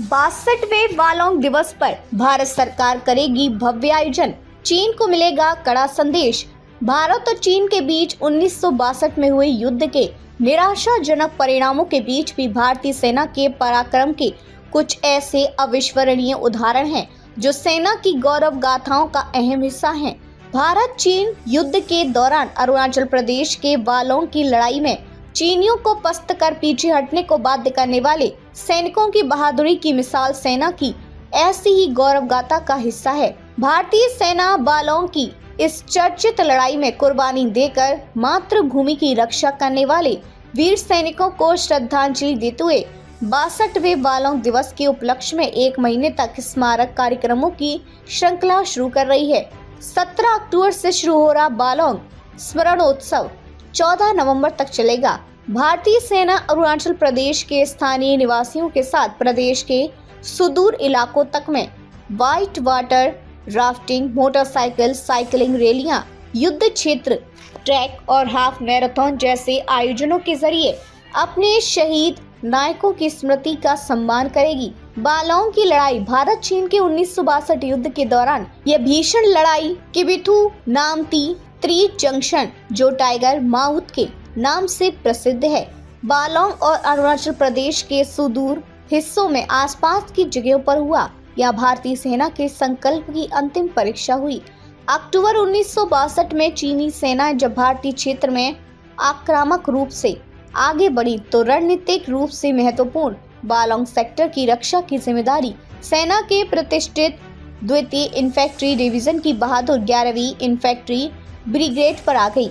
62वें वालोंग दिवस पर भारत सरकार करेगी भव्य आयोजन। चीन को मिलेगा कड़ा संदेश। भारत और चीन के बीच 1962 में हुए युद्ध के निराशाजनक परिणामों के बीच भी भारतीय सेना के पराक्रम के कुछ ऐसे अविस्मरणीय उदाहरण हैं जो सेना की गौरव गाथाओं का अहम हिस्सा हैं। भारत चीन युद्ध के दौरान अरुणाचल प्रदेश के वालोंग की लड़ाई में चीनियों को पस्त कर पीछे हटने को बाध्य करने वाले सैनिकों की बहादुरी की मिसाल सेना की ऐसी ही गौरव गाथा का हिस्सा है। भारतीय सेना वालोंग की इस चर्चित लड़ाई में कुर्बानी देकर मातृभूमि की रक्षा करने वाले वीर सैनिकों को श्रद्धांजलि देते हुए 62वें वालोंग दिवस के उपलक्ष्य में एक महीने तक स्मारक कार्यक्रमों की श्रृंखला शुरू कर रही है। 17 अक्टूबर से शुरू हो रहा वालोंग स्मरणोत्सव 14 नवंबर तक चलेगा। भारतीय सेना अरुणाचल प्रदेश के स्थानीय निवासियों के साथ प्रदेश के सुदूर इलाकों तक में white water rafting, motorcycle cycling रैलियां, युद्ध क्षेत्र ट्रैक और हाफ मैराथन जैसे आयोजनों के जरिए अपने शहीद नायकों की स्मृति का सम्मान करेगी। वालोंग की लड़ाई भारत चीन के 1962 युद्ध के दौरान यह भीषण लड़ाई किबिथू नामती त्रि जंक्शन जो टाइगर माउथ के नाम से प्रसिद्ध है, वालोंग और अरुणाचल प्रदेश के सुदूर हिस्सों में आसपास की जगहों पर हुआ। यह भारतीय सेना के संकल्प की अंतिम परीक्षा हुई। अक्टूबर 1962 में चीनी सेना जब भारतीय क्षेत्र में आक्रामक रूप से आगे बढ़ी तो रणनीतिक रूप से महत्वपूर्ण वालोंग सेक्टर की रक्षा की जिम्मेदारी सेना के प्रतिष्ठित द्वितीय इन्फेंट्री डिवीजन की बहादुर 11वीं इन्फेंट्री ब्रिगेड पर आ गई।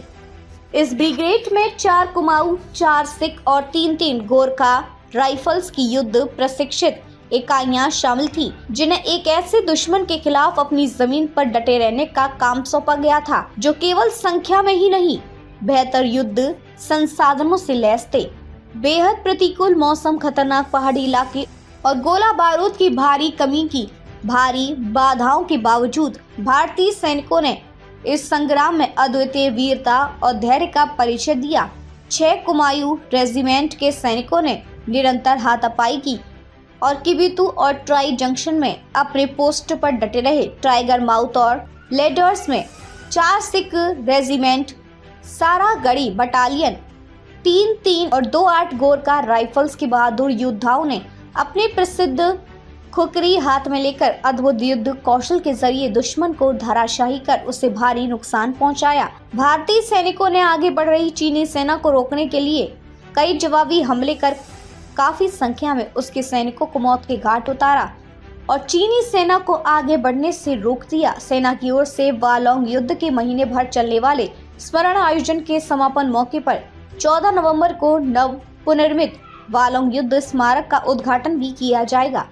इस ब्रिगेड में 4 कुमाऊं, 4 सिख और 3 गोरखा राइफल्स की युद्ध प्रशिक्षित इकाइयां शामिल थी, जिन्हें एक ऐसे दुश्मन के खिलाफ अपनी जमीन पर डटे रहने का काम सौंपा गया था जो केवल संख्या में ही नहीं बेहतर युद्ध संसाधनों से लैस थे। बेहद प्रतिकूल मौसम, खतरनाक पहाड़ी इलाके और गोला बारूद की भारी कमी की भारी बाधाओं के बावजूद भारतीय सैनिकों ने इस संग्राम में अद्वितीय वीरता और धैर्य का परिचय दिया। 6 कुमायूं रेजिमेंट के सैनिकों ने निरंतर हाथापाई की और किबिथू और ट्राई जंक्शन में अपने पोस्ट पर डटे रहे। टाइगर माउथ और लेडर्स में 4 सिख रेजिमेंट, सारागढ़ी बटालियन, 3 और 2 गोरखा राइफल्स के बहादुर योद्धाओं ने अपने प्रसिद्ध खुकरी हाथ में लेकर अद्भुत युद्ध कौशल के जरिए दुश्मन को धराशायी कर उसे भारी नुकसान पहुंचाया। भारतीय सैनिकों ने आगे बढ़ रही चीनी सेना को रोकने के लिए कई जवाबी हमले कर काफी संख्या में उसके सैनिकों को मौत के घाट उतारा और चीनी सेना को आगे बढ़ने से रोक दिया। सेना की ओर से वालोंग युद्ध के महीने भर चलने वाले स्मरण आयोजन के समापन मौके पर 14 नवंबर को नव पुनर्मित वालोंग युद्ध स्मारक का उद्घाटन भी किया जाएगा।